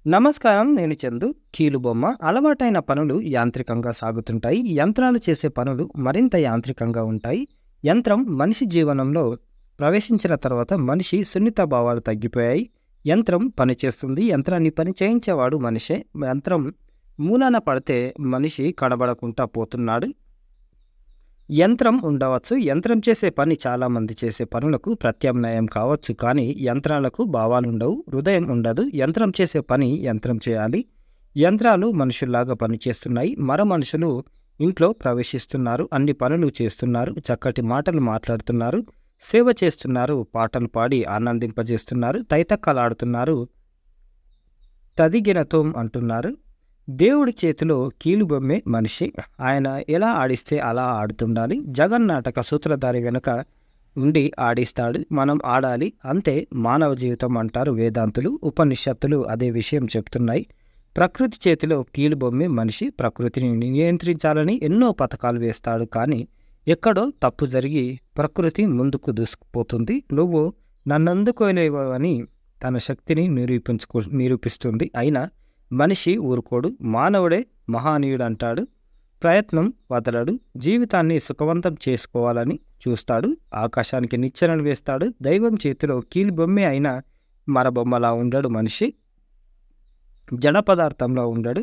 నమస్కారం. నేను చందు. కీలుబొమ్మ. అలవాటైన పనులు యాంత్రికంగా సాగుతుంటాయి. యంత్రాలు చేసే పనులు మరింత యాంత్రికంగా ఉంటాయి. యంత్రం మనిషి జీవనంలో ప్రవేశించిన తర్వాత మనిషి సున్నిత భావాలు తగ్గిపోయాయి. యంత్రం పనిచేస్తుంది. యంత్రాన్ని పని చేయించేవాడు మనిషే. యంత్రం మూలాన పడితే మనిషి కనబడకుండా పోతున్నాడు. యంత్రం ఉండవచ్చు. యంత్రం చేసే పని చాలామంది చేసే పనులకు ప్రత్యామ్నాయం కావచ్చు. కానీ యంత్రాలకు భావాలుండవు, హృదయం ఉండదు. యంత్రం చేసే పని యంత్రం చేయాలి. యంత్రాలు మనుషుల్లాగా పనిచేస్తున్నాయి. మనుషులు ఇంట్లో ప్రవేశిస్తున్నారు. అన్ని పనులు చేస్తున్నారు. చక్కటి మాటలు మాట్లాడుతున్నారు. సేవ చేస్తున్నారు. పాటలు పాడి ఆనందింపజేస్తున్నారు. తైతక్కలాడుతున్నారు. తదిగినతోం అంటున్నారు. దేవుడి చేతిలో కీలుబొమ్మే మనిషి. ఆయన ఎలా ఆడిస్తే అలా ఆడుతుండాలి. జగన్నాటక సూత్రధారి వెనుక ఉండి ఆడిస్తాడు. మనం ఆడాలి అంతే మానవ జీవితం అంటారు వేదాంతులు. ఉపనిషత్తులు అదే విషయం చెప్తున్నాయి. ప్రకృతి చేతిలో కీలుబొమ్మే మనిషి. ప్రకృతిని నియంత్రించాలని ఎన్నో పథకాలు వేస్తాడు. కానీ ఎక్కడో తప్పు జరిగి ప్రకృతి ముందుకు దూసుకుపోతుంది. నువ్వు నన్నందుకోలేవని తన శక్తిని నిరూపిస్తుంది. అయినా మనిషి ఊరుకోడు. మానవుడే మహానీయుడు అంటాడు. ప్రయత్నం వదలడు. జీవితాన్ని సుఖవంతం చేసుకోవాలని చూస్తాడు. ఆకాశానికి నిచ్చెనలు వేస్తాడు. దైవం చేతిలో కీలుబొమ్మే అయినా మరబొమ్మలా ఉండడు మనిషి. జడ పదార్థంలో ఉండడు.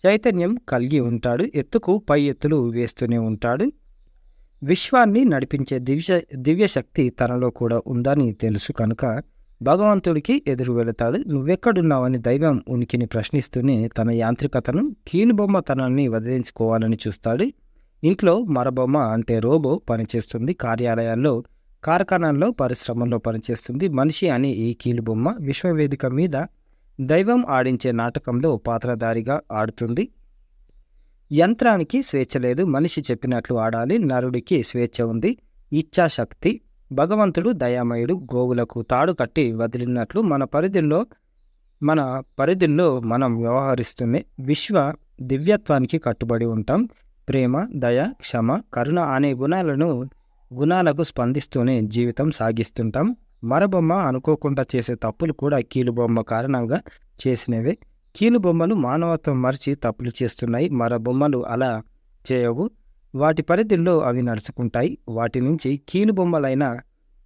చైతన్యం కలిగి ఉంటాడు. ఎత్తుకు పై ఎత్తులు వేస్తూనే ఉంటాడు. విశ్వాన్ని నడిపించే దివ్యశక్తి తనలో కూడా ఉందని తెలుసు కనుక భగవంతుడికి ఎదురు వెళతాడు. నువ్వెక్కడున్నావని దైవం ఉనికిని ప్రశ్నిస్తూనే తన యాంత్రికతను, కీలుబొమ్మతనాన్ని వదిలించుకోవాలని చూస్తాడు. ఇంట్లో మరబొమ్మ అంటే రోబో పనిచేస్తుంది. కార్యాలయాల్లో, కార్ఖానాల్లో, పరిశ్రమల్లో పనిచేస్తుంది. మనిషి అని ఈ కీలుబొమ్మ విశ్వవేదిక మీద దైవం ఆడించే నాటకంలో పాత్రధారిగా ఆడుతుంది. యంత్రానికి స్వేచ్ఛ లేదు. మనిషి చెప్పినట్లు ఆడాలి. నరుడికి స్వేచ్ఛ ఉంది. ఇచ్ఛాశక్తి. భగవంతుడు దయామయుడు. గోవులకు తాడు కట్టి వదిలినట్లు మన పరిధుల్లో మనం వ్యవహరిస్తూనే విశ్వ దివ్యత్వానికి కట్టుబడి ఉంటాం. ప్రేమ, దయ, క్షమ, కరుణ అనే గుణాలకు స్పందిస్తూనే జీవితం సాగిస్తుంటాం. మరబొమ్మ అనుకోకుండా చేసే తప్పులు కూడా కీలుబొమ్మ కారణంగా చేసినవే. కీలుబొమ్మలు మానవత్వం మరిచి తప్పులు చేస్తున్నాయి. మరబొమ్మలు అలా చేయవు. వాటి పరిధుల్లో అవి నడుచుకుంటాయి. వాటి నుంచి కీలుబొమ్మలైన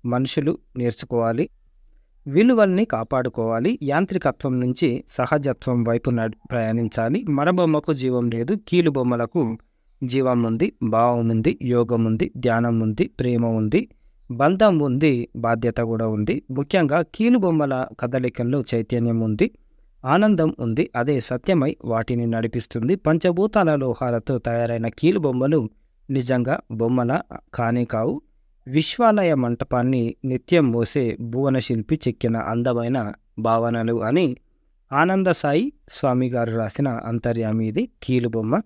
మనుషులు నేర్చుకోవాలి. విలువల్ని కాపాడుకోవాలి. యాంత్రికత్వం నుంచి సహజత్వం వైపు ప్రయాణించాలి. మరబొమ్మకు జీవం లేదు. కీలుబొమ్మలకు జీవం ఉంది, భావం ఉంది, యోగం ఉంది, ధ్యానం ఉంది, ప్రేమ ఉంది, బంధం ఉంది, బాధ్యత కూడా ఉంది. ముఖ్యంగా కీలుబొమ్మల కదలికల్లో చైతన్యం ఉంది, ఆనందం ఉంది. అదే సత్యమై వాటిని నడిపిస్తుంది. పంచభూతాల లోహాలతో తయారైన కీలుబొమ్మలు నిజంగా బొమ్మల కానే కావు. విశ్వాలయ మంటపాన్ని నిత్యం మోసే భువనశిల్పి చెక్కిన అందమైన భావనలు అని ఆనందసాయి స్వామి గారు రాసిన అంతర్యామి ఇది. కీలుబొమ్మ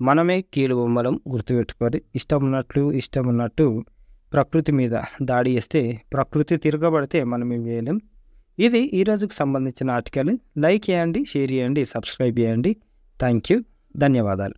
మనమే కీలుబొమ్మలం. గుర్తుపెట్టుకోవాలి. ఇష్టమున్నట్టు ప్రకృతి మీద దాడి చేస్తే ప్రకృతి తిరగబడితే మనం ఏం చేయలేం. ఇది ఈరోజుకు సంబంధించిన ఆర్టికల్. లైక్ చేయండి, షేర్ చేయండి, సబ్స్క్రైబ్ చేయండి. Thank you. ధన్యవాదాలు.